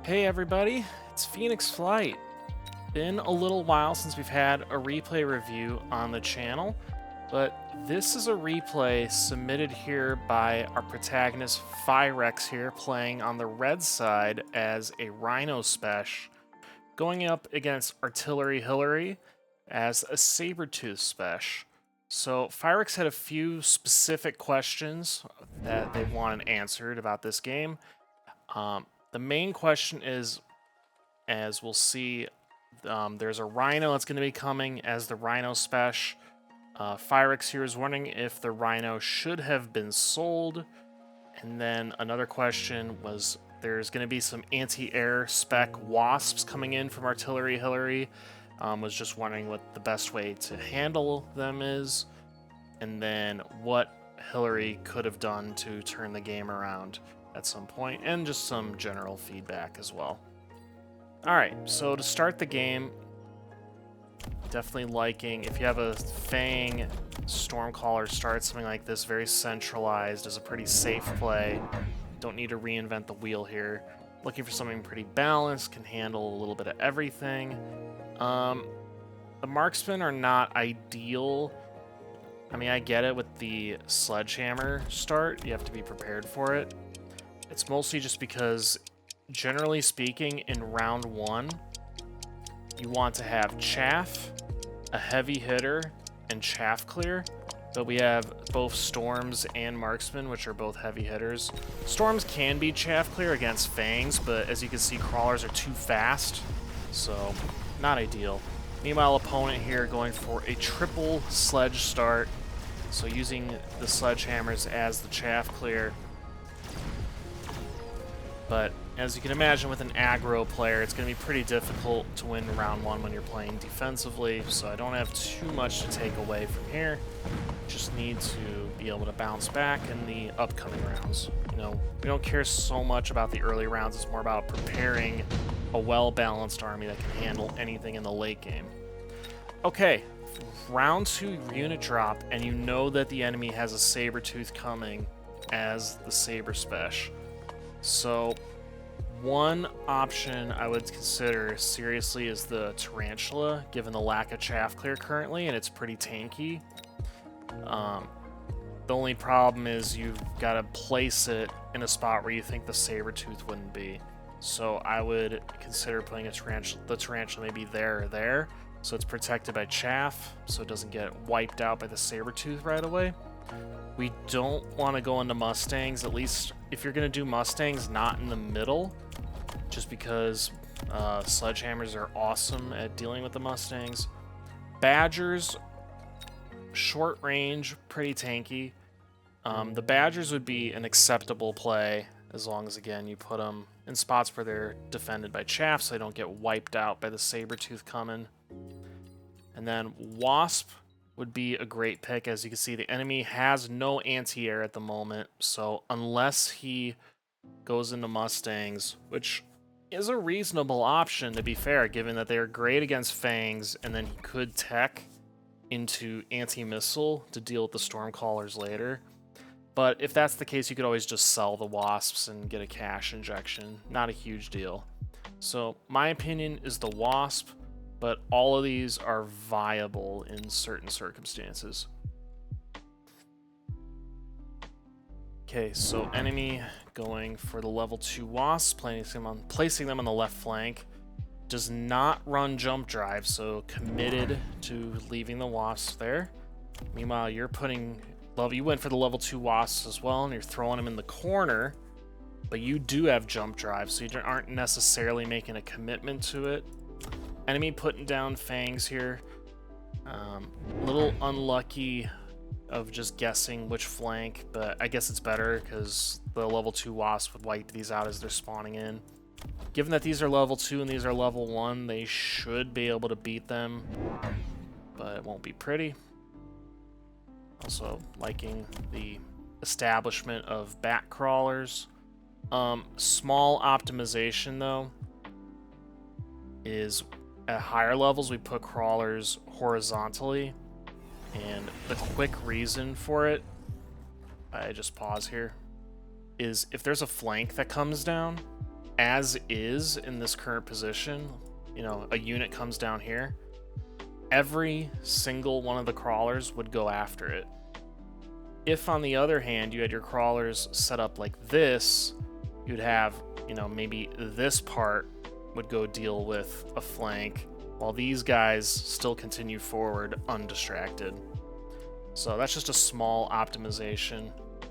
Hey everybody, it's Phoenix Flight. Been a little while since we've had a replay review on the channel, but this is a replay submitted here by our protagonist Fyrex here, playing on the red side as a Rhino Spesh, going up against Artillery Hillary as a Sabertooth Spesh. So Fyrex had a few specific questions that they wanted answered about this game. The main question is, as we'll see, there's a Rhino that's going to be coming as the Rhino Spesh. Fyrex here is wondering if the Rhino should have been sold. And then another question was, there's going to be some anti-air spec Wasps coming in from Artillery Hillary. Was just wondering what the best way to handle them is. And then what Hillary could have done to turn the game around at some point, and just some general feedback as well. Alright, so to start the game, definitely liking, if you have a Fang Stormcaller start something like this, very centralized, is a pretty safe play. Don't need to reinvent the wheel here. Looking for something pretty balanced, can handle a little bit of everything. The marksmen are not ideal. I mean, I get it with the sledgehammer start, you have to be prepared for it. It's mostly just because, generally speaking, in round one, you want to have chaff, a heavy hitter, and chaff clear. But we have both storms and marksmen, which are both heavy hitters. Storms can be chaff clear against fangs, but as you can see, crawlers are too fast, so not ideal. Meanwhile, opponent here going for a triple sledge start, so using the sledgehammers as the chaff clear. But as you can imagine, with an aggro player, it's going to be pretty difficult to win round one when you're playing defensively, so I don't have too much to take away from here. Just need to be able to bounce back in the upcoming rounds. You know, we don't care so much about the early rounds, it's more about preparing a well-balanced army that can handle anything in the late game. Okay, round two unit drop, and you know that the enemy has a Sabertooth coming as the Saber Spesh. So, one option I would consider seriously is the Tarantula, given the lack of chaff clear currently, and it's pretty tanky. The only problem is you've got to place it in a spot where you think the Sabertooth wouldn't be. So I would consider putting the Tarantula maybe there or there, so it's protected by chaff, so it doesn't get wiped out by the Sabertooth right away. We don't want to go into Mustangs, at least if you're going to do Mustangs, not in the middle, just because sledgehammers are awesome at dealing with the Mustangs. Badgers, short range, pretty tanky. The Badgers would be an acceptable play, as long as, again, you put them in spots where they're defended by chaff, so they don't get wiped out by the Sabertooth coming. And then Wasp would be a great pick. As you can see, the enemy has no anti-air at the moment, so unless he goes into Mustangs, which is a reasonable option, to be fair, given that they're great against Fangs, and then he could tech into anti-missile to deal with the Stormcallers later. But if that's the case, you could always just sell the Wasps and get a cash injection. Not a huge deal. So my opinion is the Wasp, but all of these are viable in certain circumstances. Okay, so enemy going for the level 2 Wasp, placing them on the left flank. Does not run jump drive, so committed to leaving the Wasps there. Meanwhile, you went for the level 2 Wasps as well, and you're throwing them in the corner, but you do have jump drive, so you aren't necessarily making a commitment to it. Enemy putting down Fangs here. Little unlucky of just guessing which flank, but I guess it's better because the level 2 Wasp would wipe these out as they're spawning in. Given that these are level 2 and these are level 1, they should be able to beat them, but it won't be pretty. Also liking the establishment of bat crawlers. Small optimization though is, at higher levels we put crawlers horizontally, and the quick reason for it, I just pause here, is if there's a flank that comes down, as is in this current position, you know, a unit comes down here, every single one of the crawlers would go after it. If, on the other hand, you had your crawlers set up like this, you'd have, you know, maybe this part would go deal with a flank, while these guys still continue forward undistracted. So that's just a small optimization,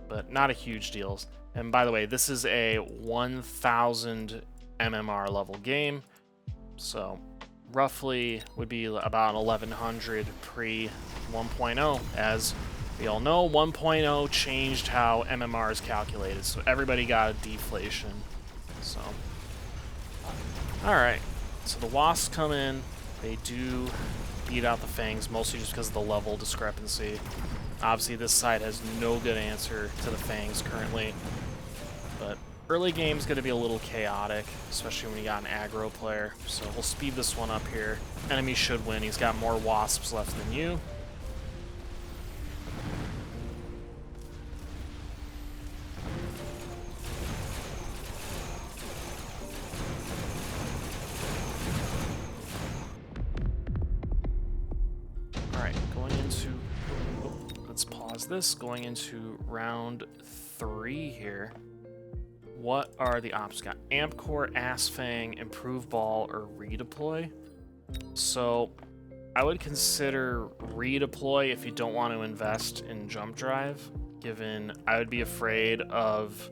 but not a huge deal. And by the way, this is a 1000 MMR level game, so roughly would be about 1100 pre 1.0. As we all know, 1.0 changed how MMR is calculated, so everybody got a deflation. So, alright, so the Wasps come in, they do beat out the Fangs, mostly just because of the level discrepancy. Obviously, this side has no good answer to the Fangs currently, but early game's going to be a little chaotic, especially when you got an aggro player, so we'll speed this one up here. Enemy should win, he's got more Wasps left than you. Going into round 3 here. What are the options? Got Amp Core, Ass Fang, Improve Ball, or Redeploy. So I would consider Redeploy if you don't want to invest in Jump Drive, given I would be afraid of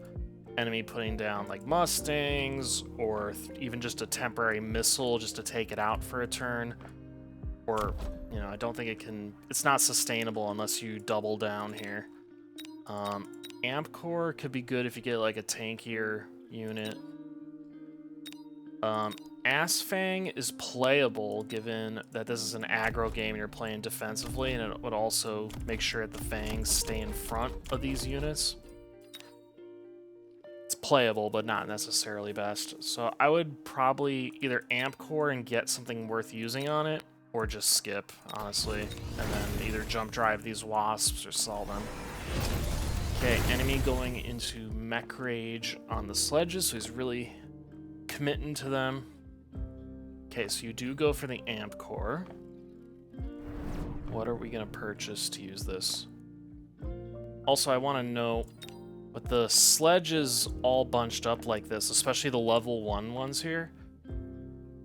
enemy putting down like Mustangs, or even just a temporary missile just to take it out for a turn. Or, you know, I don't think it's not sustainable unless you double down here. Amp Core could be good if you get like a tankier unit. Ass Fang is playable given that this is an aggro game and you're playing defensively, and it would also make sure that the Fangs stay in front of these units. It's playable, but not necessarily best. So I would probably either Amp Core and get something worth using on it, or just skip, honestly, and then either jump drive these Wasps or sell them. Okay, enemy going into Mech Rage on the sledges, so he's really committing to them. Okay, so you do go for the Amp Core. What are we going to purchase to use this? Also, I want to know, with the sledges all bunched up like this, especially the level 1 ones here,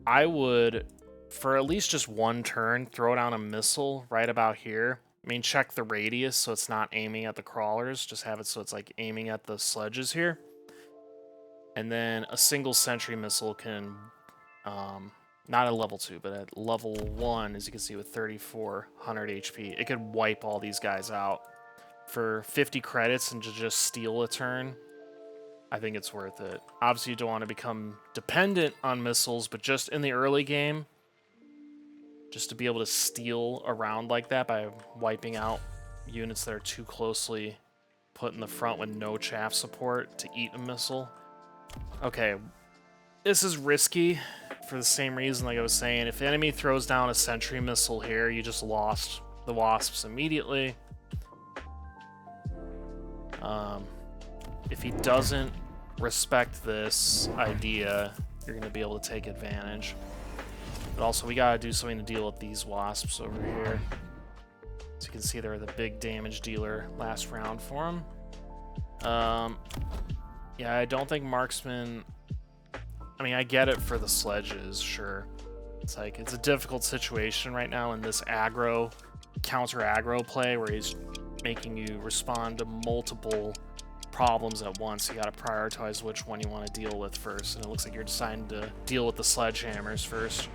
I would, for at least just one turn, throw down a missile right about here. I mean, check the radius so it's not aiming at the crawlers. Just have it so it's like aiming at the sledges here. And then a single sentry missile can, not at level 2, but at level 1, as you can see with 3400 HP, it could wipe all these guys out. For 50 credits and to just steal a turn, I think it's worth it. Obviously, you don't want to become dependent on missiles, but just in the early game, just to be able to steal around like that by wiping out units that are too closely put in the front with no chaff support to eat a missile. Okay, this is risky for the same reason like I was saying. If the enemy throws down a sentry missile here, you just lost the Wasps immediately. If he doesn't respect this idea, you're going to be able to take advantage. But also, we gotta do something to deal with these Wasps over here. As you can see, they're the big damage dealer last round for him. Yeah, I don't think Marksman... I mean, I get it for the sledges, sure. It's like, it's a difficult situation right now in this aggro, counter-aggro play where he's making you respond to multiple problems at once. You gotta prioritize which one you want to deal with first, and it looks like you're deciding to deal with the sledgehammers first.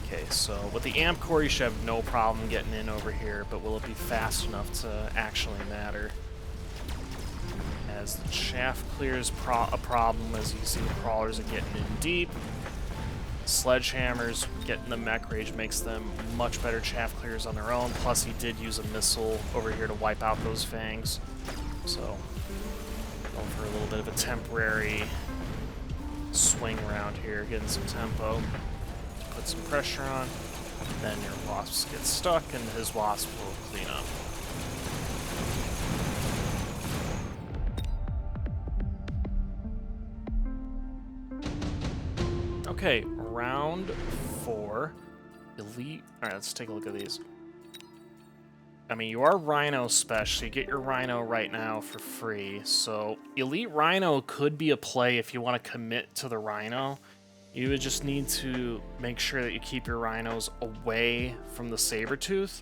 Okay, so with the Amp Core, you should have no problem getting in over here, but will it be fast enough to actually matter? As the chaff clear is a problem, as you can see the crawlers are getting in deep. Sledgehammers getting the Mech Rage makes them much better chaff clears on their own, plus he did use a missile over here to wipe out those Fangs. So, going for a little bit of a temporary swing around here, getting some tempo. Put some pressure on, then your Wasps get stuck, and his Wasp will clean up. Okay, round 4. Elite. All right, let's take a look at these. I mean, you are Rhino special. So you get your Rhino right now for free. So Elite Rhino could be a play if you want to commit to the Rhino. You would just need to make sure that you keep your Rhinos away from the Sabertooth.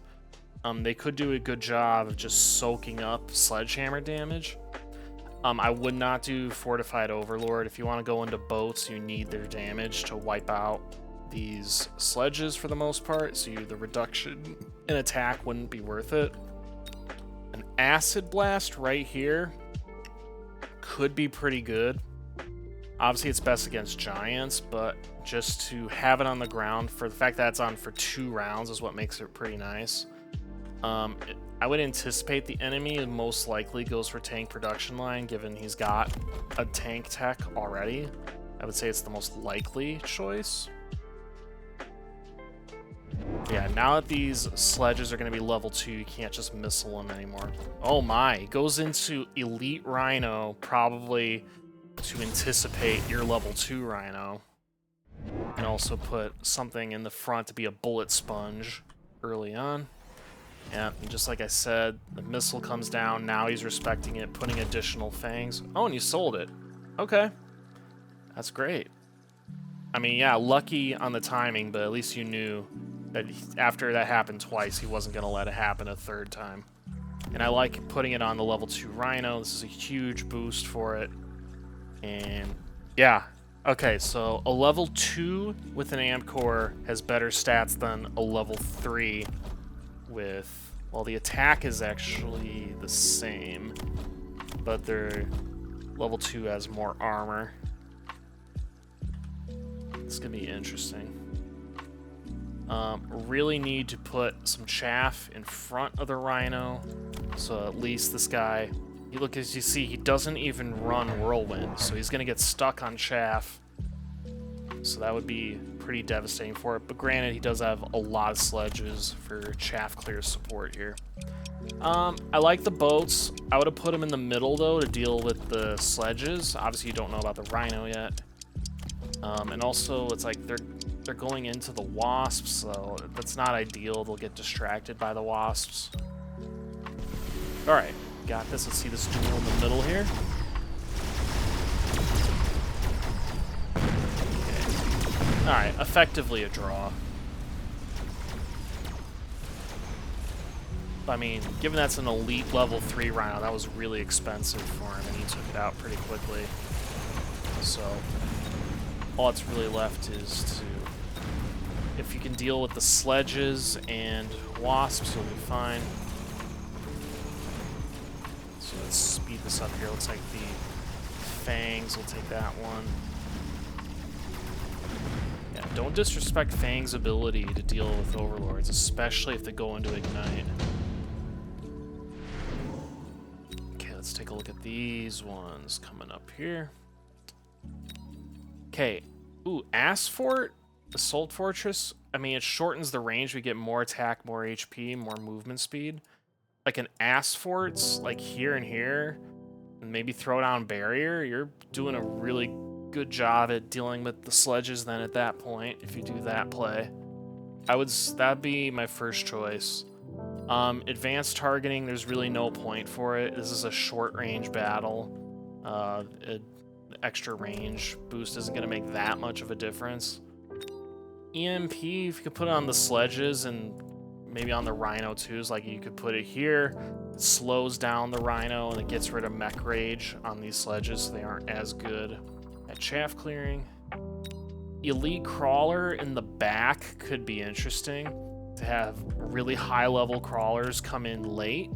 They could do a good job of just soaking up sledgehammer damage. I would not do Fortified Overlord. If you want to go into boats, you need their damage to wipe out these sledges for the most part, so the reduction in attack wouldn't be worth it. An Acid Blast right here could be pretty good. Obviously, it's best against giants, but just to have it on the ground, for the fact that it's on for 2 rounds is what makes it pretty nice. I would anticipate the enemy most likely goes for tank production line, given he's got a tank tech already. I would say it's the most likely choice. Yeah, now that these sledges are going to be level 2, you can't just missile them anymore. Oh my, it goes into Elite Rhino, probably to anticipate your level 2 Rhino. And also put something in the front to be a bullet sponge early on. Yeah, and just like I said, the missile comes down, now he's respecting it, putting additional fangs. Oh, and you sold it. Okay. That's great. I mean, yeah, lucky on the timing, but at least you knew that after that happened twice, he wasn't going to let it happen a 3rd time. And I like putting it on the level 2 Rhino. This is a huge boost for it. And yeah, okay, so a level 2 with an Amp Core has better stats than a level 3 with, well, the attack is actually the same, but their level 2 has more armor. It's gonna be interesting. Really need to put some chaff in front of the Rhino, so at least this guy, you look, as you see, he doesn't even run Whirlwind, so he's gonna get stuck on chaff. So that would be pretty devastating for it. But granted, he does have a lot of sledges for chaff clear support here. I like the boats. I would have put them in the middle, though, to deal with the sledges. Obviously, you don't know about the Rhino yet. And also, it's like they're going into the Wasps, so that's not ideal. They'll get distracted by the Wasps. All right, got this. Let's see this duel in the middle here. Alright, effectively a draw. I mean, given that's an elite level 3 Rhino, that was really expensive for him, and he took it out pretty quickly. So, all that's really left is to... If you can deal with the sledges and Wasps, you'll be fine. So let's speed this up here. Looks like the Fangs will take that one. Yeah, don't disrespect Fang's ability to deal with Overlords, especially if they go into Ignite. Okay, let's take a look at these ones coming up here. Okay, ooh, Assault Fortress. I mean, it shortens the range. We get more attack, more HP, more movement speed. Like an Forts, like here and here, and maybe throw down Barrier, you're doing a really good job at dealing with the sledges then at that point, if you do that play. That'd be my first choice. Advanced targeting, there's really no point for it. This is a short range battle. Extra range boost isn't going to make that much of a difference. EMP, if you could put it on the sledges and maybe on the Rhino too, is like you could put it here, it slows down the Rhino and it gets rid of mech rage on these sledges, so they aren't as good at chaff clearing. Elite Crawler in the back could be interesting, to have really high level crawlers come in late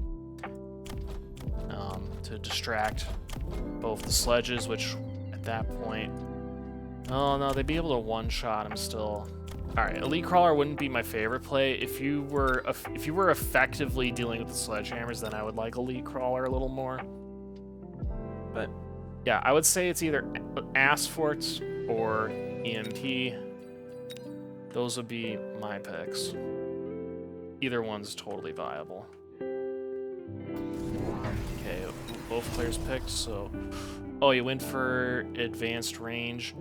to distract both the sledges, which at that point, oh no, they'd be able to one-shot him still. Alright, Elite Crawler wouldn't be my favorite play. If you were effectively dealing with the sledgehammers, then I would like Elite Crawler a little more. But yeah, I would say it's either Forts or EMP. Those would be my picks. Either one's totally viable. Okay, both players picked, so... Oh, you went for advanced range.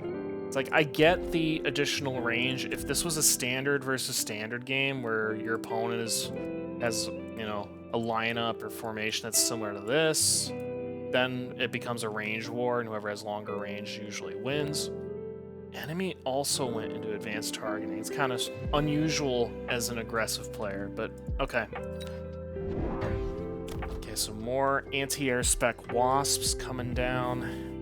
like, I get the additional range. If this was a standard versus standard game where your opponent has, you know, a lineup or formation that's similar to this, then it becomes a range war, and whoever has longer range usually wins. Enemy also went into advanced targeting. It's kind of unusual as an aggressive player, but okay. Okay, so more anti-air spec Wasps coming down.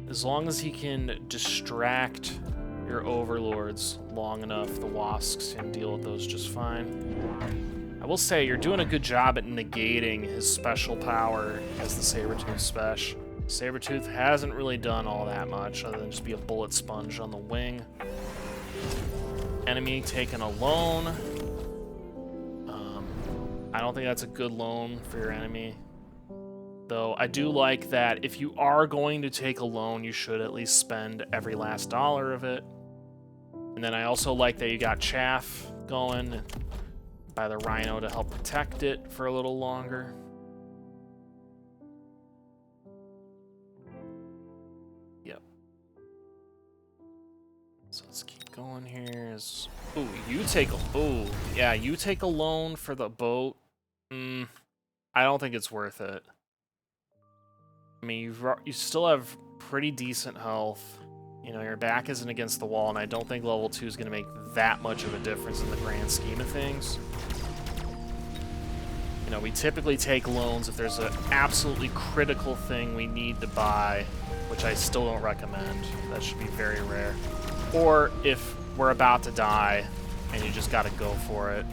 As long as he can distract your overlords long enough, the Wasps can deal with those just fine. I will say, you're doing a good job at negating his special power as the Sabertooth special. Sabertooth hasn't really done all that much other than just be a bullet sponge on the wing. Enemy taken alone. I don't think that's a good loan for your enemy. Though I do like that if you are going to take a loan, you should at least spend every last dollar of it. And then I also like that you got chaff going by the Rhino to help protect it for a little longer. Yep. So let's keep going here. Ooh, you take a loan for the boat. I don't think it's worth it. I mean, you still have pretty decent health. You know, your back isn't against the wall, and I don't think level 2 is going to make that much of a difference in the grand scheme of things. You know, we typically take loans if there's an absolutely critical thing we need to buy, which I still don't recommend. That should be very rare. Or if we're about to die, and you just got to go for it.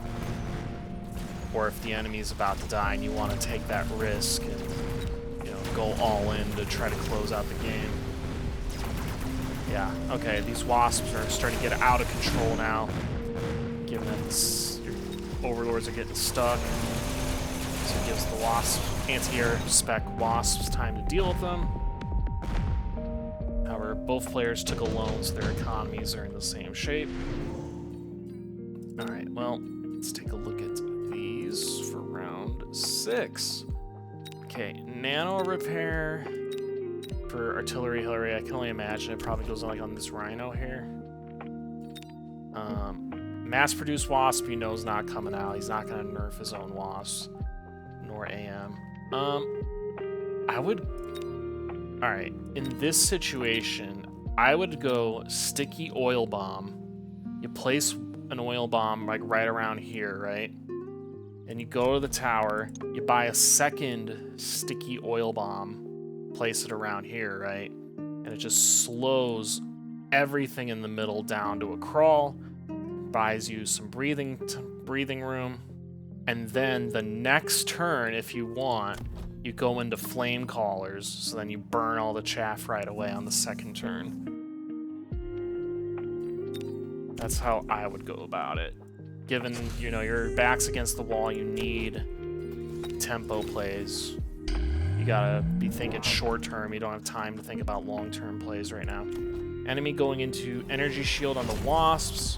Or if the enemy's about to die and you want to take that risk and, you know, go all in to try to close out the game. Yeah, okay, these Wasps are starting to get out of control now, given that your overlords are getting stuck. So it gives the anti-air spec Wasps time to deal with them. However, both players took a loan, so their economies are in the same shape. Alright, well, let's take a look at these for round 6. Okay, nano repair for artillery hillary. I can only imagine it probably goes like on this Rhino here. Mass-produced Wasp, you know, is not coming out. He's not going to nerf his own Wasps, nor AM. I would... Alright, in this situation, I would go sticky oil bomb. You place an oil bomb like right around here, right? And you go to the tower, you buy a second sticky oil bomb, place it around here, right? And it just slows everything in the middle down to a crawl, buys you some breathing room, and then the next turn, if you want, you go into flame callers, so then you burn all the chaff right away on the second turn. That's how I would go about it. Given, you know, your back's against the wall, you need tempo plays. You gotta be thinking short term. You don't have time to think about long-term plays right now. Enemy going into energy shield on the Wasps.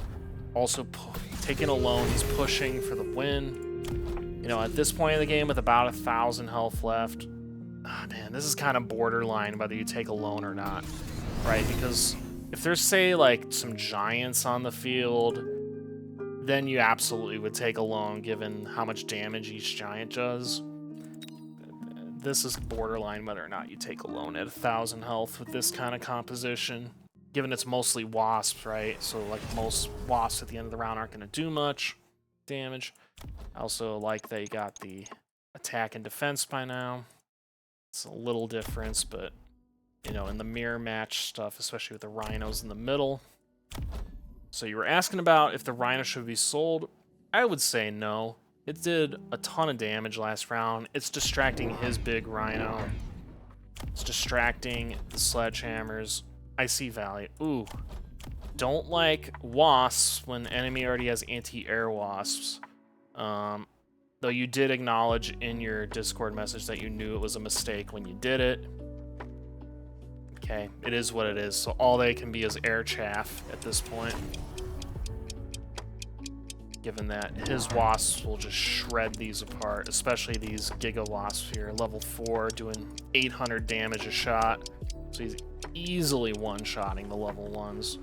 Also taking a loan. He's pushing for the win. You know, at this point in the game with about 1,000 health left, man, this is kind of borderline whether you take a loan or not, right? Because if there's, say, like some giants on the field, then you absolutely would take a loan given how much damage each giant does. This is borderline whether or not you take a loan at 1,000 health with this kind of composition, given it's mostly Wasps, right? So like most Wasps at the end of the round aren't going to do much damage. I also like that you got the attack and defense by now. It's a little difference, but you know, in the mirror match stuff, especially with the Rhinos in the middle. So you were asking about if the Rhino should be sold. I would say no. It did a ton of damage last round. It's distracting his big Rhino. It's distracting the sledgehammers. I see value. Ooh. Don't like Wasps when enemy already has anti-air Wasps. Though you did acknowledge in your Discord message that you knew it was a mistake when you did it. Okay, it is what it is. So all they can be is air chaff at this point. Given that his Wasps will just shred these apart, especially these Giga Wasps here. Level 4 doing 800 damage a shot. So he's easily one-shotting the level 1s.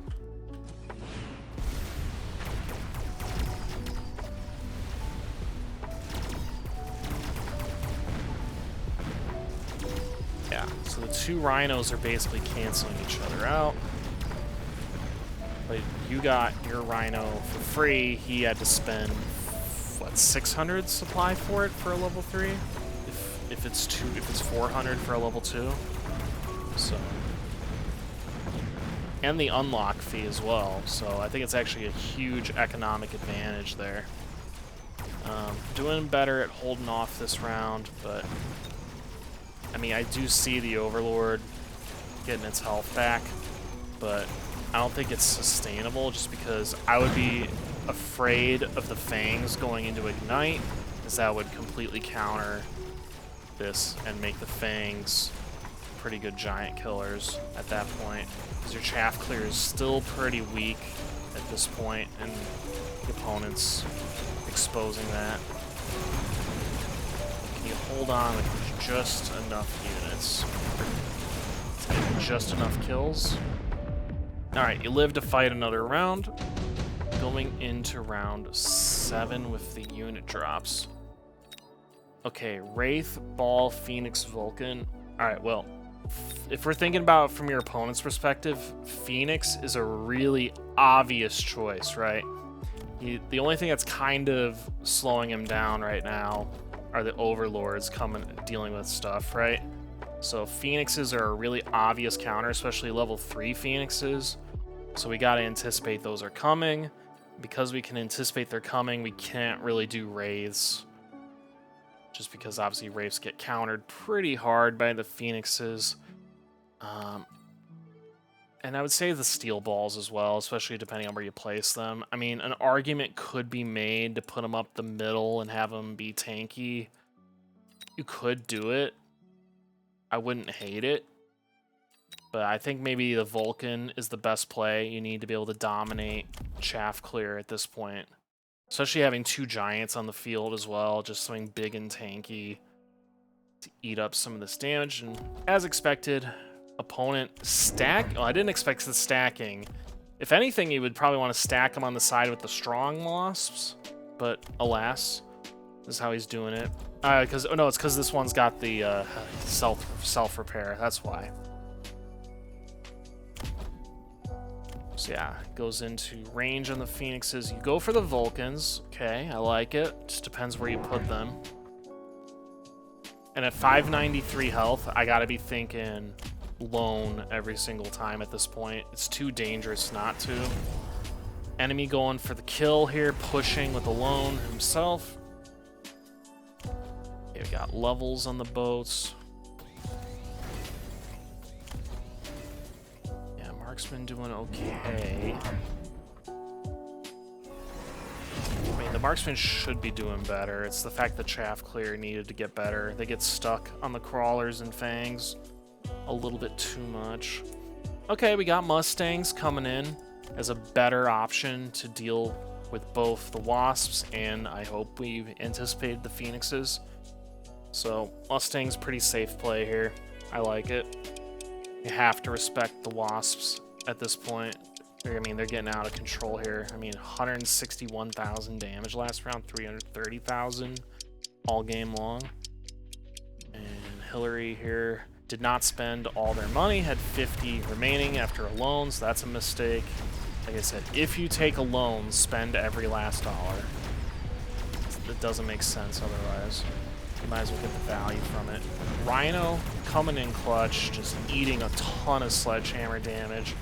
Yeah, so the 2 rhinos are basically canceling each other out. But you got your rhino for free. He had to spend, what, 600 supply for it for a level 3? If it's 400 for a level 2. So, and the unlock fee as well. So I think it's actually a huge economic advantage there. Doing better at holding off this round, but I mean, I do see the Overlord getting its health back, but I don't think it's sustainable just because I would be afraid of the Fangs going into Ignite, as that would completely counter this and make the Fangs pretty good giant killers at that point. Because your chaff clear is still pretty weak at this point, and the opponent's exposing that. Can you hold on with just enough units? Just enough kills? Alright, you live to fight another round. Going into round 7 with the unit drops. Okay, Wraith, Ball, Phoenix, Vulcan. Alright, well, if we're thinking about it from your opponent's perspective, Phoenix is a really obvious choice, right? The only thing that's kind of slowing him down right now are the Overlords dealing with stuff, right? So Phoenixes are a really obvious counter, especially level 3 Phoenixes. So we gotta anticipate those are coming. Because we can anticipate they're coming, we can't really do Wraiths. Just because obviously Wraiths get countered pretty hard by the Phoenixes. And I would say the Steel Balls as well, especially depending on where you place them. I mean, an argument could be made to put them up the middle and have them be tanky. You could do it. I wouldn't hate it. But I think maybe the Vulcan is the best play. You need to be able to dominate chaff clear at this point. Especially having 2 giants on the field as well. Just something big and tanky to eat up some of this damage. And as expected, opponent stack. Oh, I didn't expect the stacking. If anything, you would probably want to stack him on the side with the strong wasps. But alas, this is how he's doing it. It's because this one's got the self repair. That's why. So yeah, goes into range on the Phoenixes. You go for the Vulcans. Okay, I like it. Just depends where you put them. And at 593 health, I gotta be thinking lone every single time at this point. It's too dangerous not to. Enemy going for the kill here, pushing with a lone himself. Okay, we got levels on the boats. Marksman doing okay. I mean, the Marksman should be doing better. It's the fact that chaff clear needed to get better. They get stuck on the crawlers and fangs a little bit too much. Okay, we got Mustangs coming in as a better option to deal with both the Wasps and I hope we've anticipated the Phoenixes. So Mustang's pretty safe play here. I like it. You have to respect the Wasps at this point. I mean, they're getting out of control here. I mean, 161,000 damage last round, 330,000 all game long. And Hillary here did not spend all their money, had 50 remaining after a loan, so that's a mistake. Like I said, if you take a loan, spend every last dollar. It doesn't make sense otherwise. You might as well get the value from it. Rhino coming in clutch, just eating a ton of sledgehammer damage.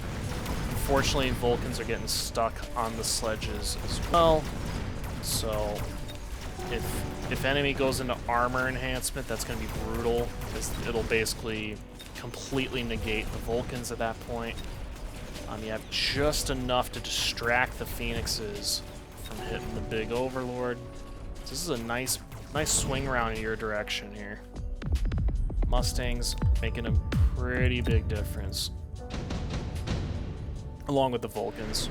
Unfortunately, Vulcans are getting stuck on the sledges as well. So if enemy goes into armor enhancement, that's going to be brutal, because it'll basically completely negate the Vulcans at that point. You have just enough to distract the Phoenixes from hitting the big Overlord. So this is a nice swing round in your direction here. Mustangs making a pretty big difference, along with the Vulcans.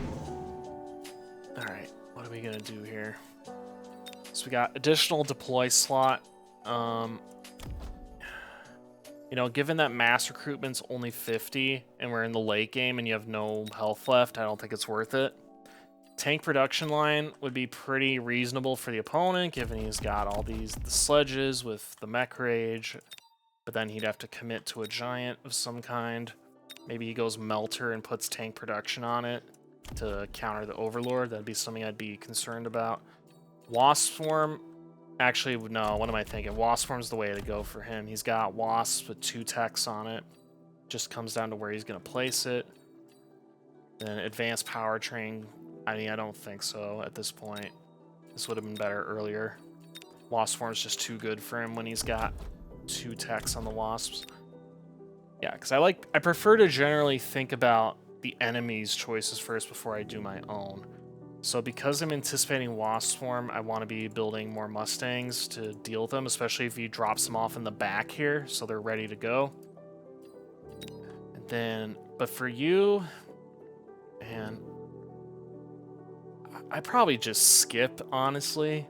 Alright, what are we gonna do here? So we got additional deploy slot. You know, given that mass recruitment's only 50 and we're in the late game and you have no health left, I don't think it's worth it. Tank production line would be pretty reasonable for the opponent, given he's got all the sledges with the mech rage, but then he'd have to commit to a giant of some kind. Maybe he goes melter and puts tank production on it to counter the overlord. That'd be something I'd be concerned about. Wasp swarm, actually, no, what am I thinking? Wasp swarm's the way to go for him. He's got wasps with 2 techs on it. Just comes down to where he's going to place it. Then advanced powertrain, I mean, I don't think so at this point. This would have been better earlier. Wasp swarm's just too good for him when he's got 2 techs on the wasps. Yeah, because I prefer to generally think about the enemy's choices first before I do my own. So because I'm anticipating Wasp Swarm, I want to be building more Mustangs to deal with them, especially if he drops them off in the back here, so they're ready to go. And then, but for you, man, I probably just skip, honestly.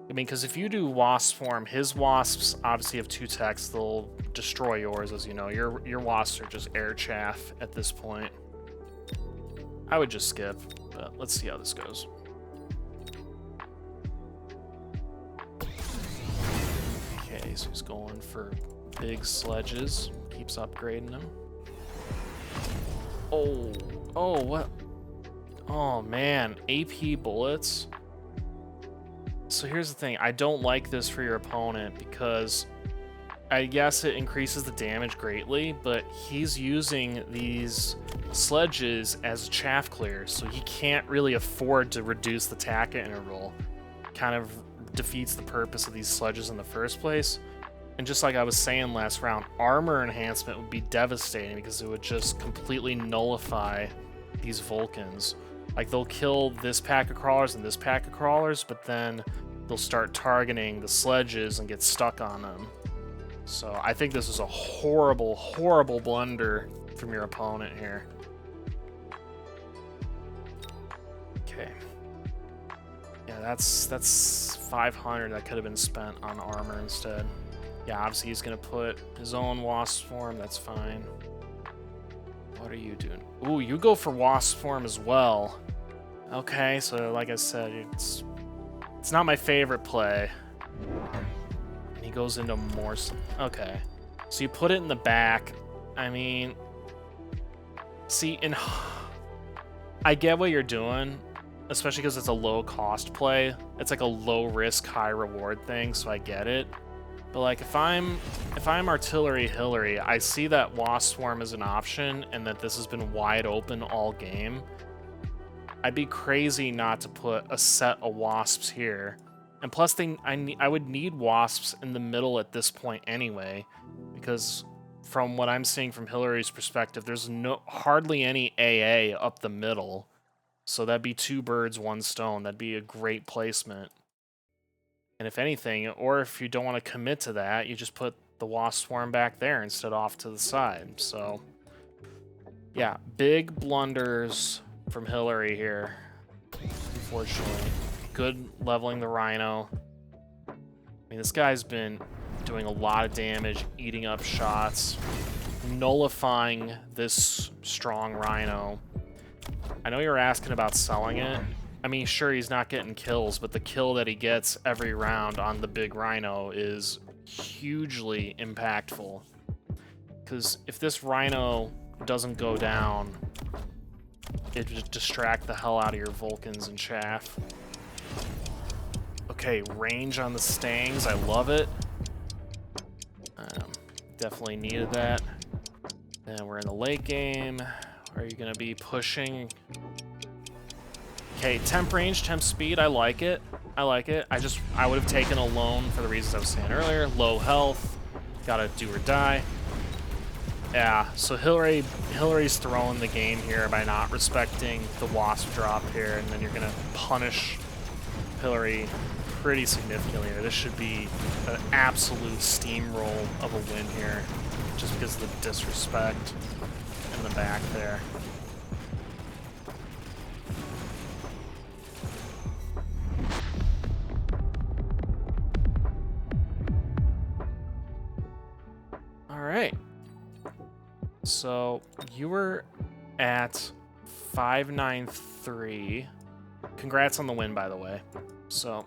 I mean, because if you do Wasp Swarm, his Wasps obviously have 2 techs. They'll destroy yours, as you know. Your Wasps are just air chaff at this point. I would just skip, but let's see how this goes. Okay, so he's going for big sledges. Keeps upgrading them. Oh, what? Oh, man. AP bullets. So here's the thing, I don't like this for your opponent because I guess it increases the damage greatly, but he's using these sledges as chaff clears, so he can't really afford to reduce the TACA interval. Kind of defeats the purpose of these sledges in the first place. And just like I was saying last round, armor enhancement would be devastating because it would just completely nullify these Vulcans. Like, they'll kill this pack of crawlers and this pack of crawlers, but then they'll start targeting the sledges and get stuck on them. So I think this is a horrible, horrible blunder from your opponent here. Okay. Yeah, that's 500 that could have been spent on armor instead. Yeah, obviously he's going to put his own Wasp Swarm. That's fine. What are you doing? Ooh, you go for Wasp Swarm as well. Okay, so like I said, it's not my favorite play. And he goes into more... Okay. So you put it in the back. I mean... See, I get what you're doing, especially because it's a low-cost play. It's like a low-risk, high-reward thing, so I get it. But like, if I'm Artillery Hillary, I see that Wasp Swarm is an option and that this has been wide open all game. I'd be crazy not to put a set of Wasps here. And plus, I would need Wasps in the middle at this point anyway, because from what I'm seeing from Hillary's perspective, there's hardly any AA up the middle. So that'd be 2 birds, 1 stone. That'd be a great placement. And if anything, or if you don't want to commit to that, you just put the Wasp Swarm back there instead off to the side. So, yeah, big blunders from Hillary here, unfortunately. Good leveling the Rhino. I mean, this guy's been doing a lot of damage, eating up shots, nullifying this strong Rhino. I know you're asking about selling it. I mean, sure, he's not getting kills, but the kill that he gets every round on the big Rhino is hugely impactful. Because if this Rhino doesn't go down, it would distract the hell out of your Vulcans and chaff. Okay, range on the Stangs, I love it. Definitely needed that. And we're in the late game. Are you going to be pushing? Okay, temp range, temp speed, I like it. I like it. I would have taken a lone for the reasons I was saying earlier. Low health, gotta do or die. Yeah, so Hillary's throwing the game here by not respecting the Wasp drop here, and then you're gonna punish Hillary pretty significantly here. This should be an absolute steamroll of a win here, just because of the disrespect in the back there. All right. So you were at 593. Congrats on the win, by the way. So,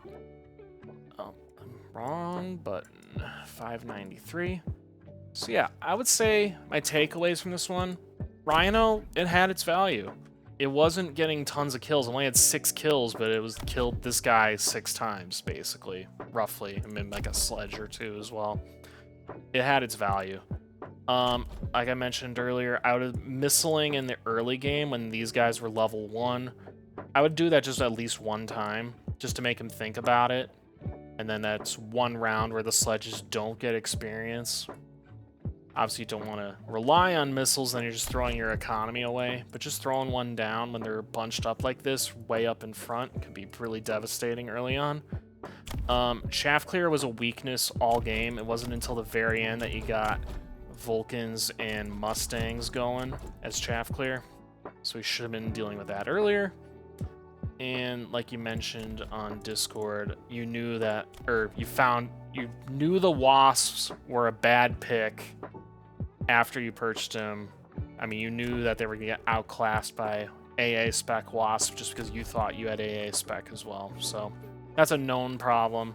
oh, I'm wrong button. 593. So yeah, I would say my takeaways from this one, Rhino, it had its value. It wasn't getting tons of kills. It only had 6 kills, but it was killed this guy 6 times, basically, roughly. I mean, like a sledge or 2 as well. It had its value. Like I mentioned earlier, I would missiling in the early game when these guys were level 1. I would do that just at least one time, just to make him think about it. And then that's one round where the sledges don't get experience. Obviously, you don't want to rely on missiles, then you're just throwing your economy away. But just throwing one down when they're bunched up like this, way up in front, can be really devastating early on. Chaff clear was a weakness all game. It wasn't until the very end that you got Vulcans and Mustangs going as chaff clear. So we should have been dealing with that earlier. And like you mentioned on Discord, you knew that, or you knew the Wasps were a bad pick after you purchased them. I mean, you knew that they were going to get outclassed by AA spec Wasp just because you thought you had AA spec as well. So that's a known problem,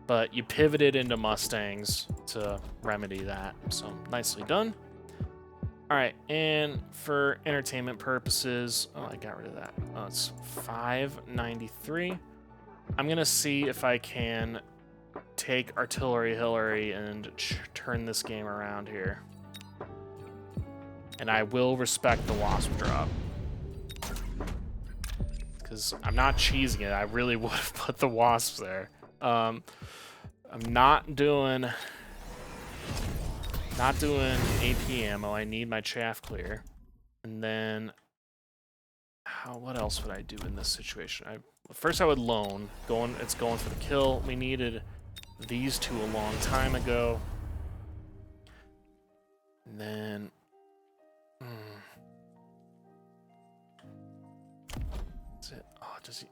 but you pivoted into Mustangs to remedy that. So nicely done. All right, and for entertainment purposes, oh, I got rid of that. Oh, it's 593. I'm gonna see if I can take Artillery Hillary and turn this game around here. And I will respect the Wasp drop. Because I'm not cheesing it. I really would have put the Wasps there. I'm not doing AP ammo. I need my chaff clear. And then what else would I do in this situation? First I would loan. It's going for the kill. We needed these two a long time ago. And then that's it. Oh, does he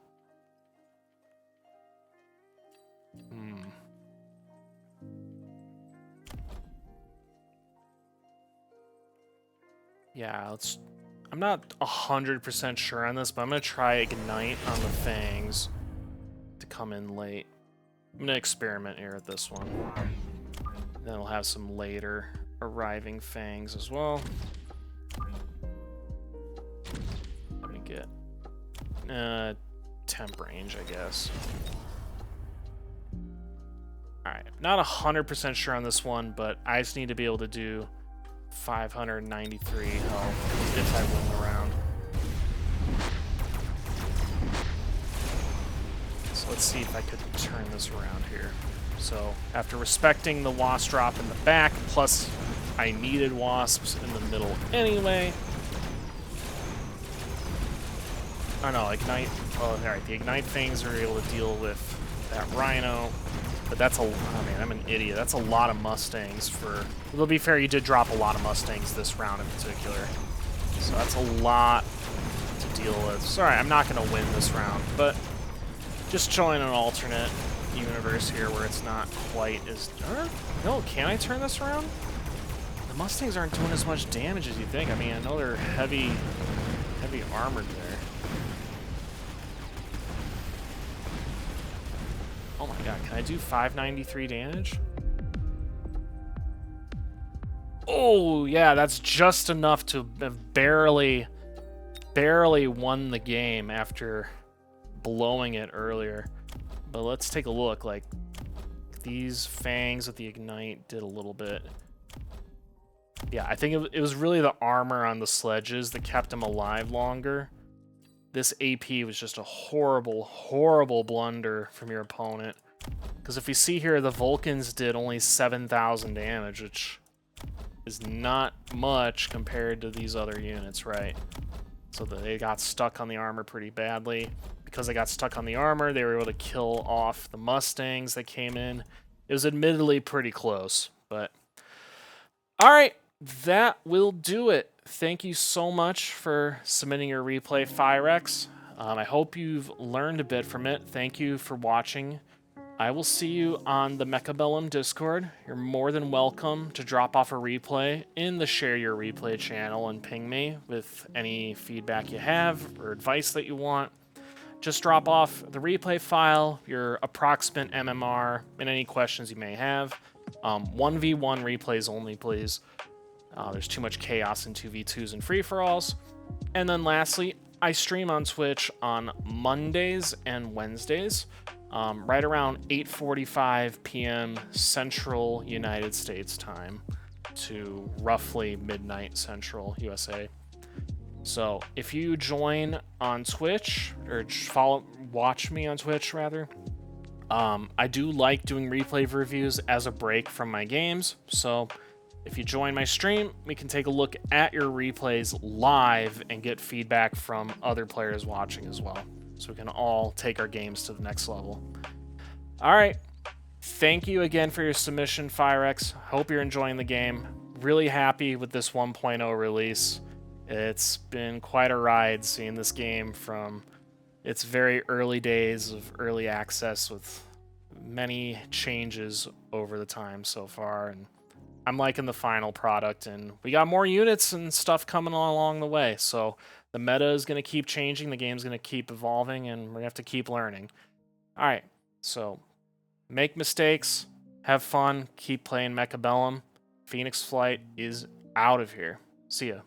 Yeah, I'm not 100% sure on this, but I'm going to try Ignite on the Fangs to come in late. I'm going to experiment here with this one. Then we'll have some later arriving Fangs as well. Let me get temp range, I guess. Alright, not 100% sure on this one, but I just need to be able to do 593 health if I win the round. So let's see if I could turn this around here. So after respecting the wasp drop in the back, plus I needed wasps in the middle anyway. Oh no, Ignite. Well, alright, the Ignite things are able to deal with that Rhino. But that's oh man, I'm an idiot. That's a lot of Mustangs for... To be fair, you did drop a lot of Mustangs this round in particular. So that's a lot to deal with. Sorry, I'm not going to win this round, but just showing an alternate universe here where it's not quite as... No, can I turn this around? The Mustangs aren't doing as much damage as you think. I mean, I know they're heavy armored there. Oh my god, can I do 593 damage? Oh, yeah, that's just enough to have barely won the game after blowing it earlier. But let's take a look. Like, these Fangs with the Ignite did a little bit. Yeah, I think it was really the armor on the sledges that kept them alive longer. This AP was just a horrible, horrible blunder from your opponent. Because if you see here, the Vulcans did only 7,000 damage, which is not much compared to these other units, right? So they got stuck on the armor pretty badly. Because they got stuck on the armor, they were able to kill off the Mustangs that came in. It was admittedly pretty close, but... Alright, that will do it. Thank you so much for submitting your replay, Firex. I hope you've learned a bit from it. Thank you for watching. I will see you on the Mechabellum Discord. You're more than welcome to drop off a replay in the Share Your Replay channel and ping me with any feedback you have or advice that you want. Just drop off the replay file, your approximate MMR, and any questions you may have. 1v1 replays only, please. There's too much chaos in 2v2s and free-for-alls. And then lastly, I stream on Twitch on Mondays and Wednesdays, right around 8:45 p.m. Central United States time to roughly midnight Central USA. So if you join on Twitch, or watch me on Twitch rather, I do like doing replay reviews as a break from my games. So if you join my stream, we can take a look at your replays live and get feedback from other players watching as well. So we can all take our games to the next level. All right. Thank you again for your submission, Firex. Hope you're enjoying the game. Really happy with this 1.0 release. It's been quite a ride seeing this game from its very early days of early access with many changes over the time so far. And I'm liking the final product, and we got more units and stuff coming along the way. So the meta is going to keep changing, the game's going to keep evolving, and we're going to have to keep learning. All right, so make mistakes, have fun, keep playing Mechabellum. Phoenix Flight is out of here. See ya.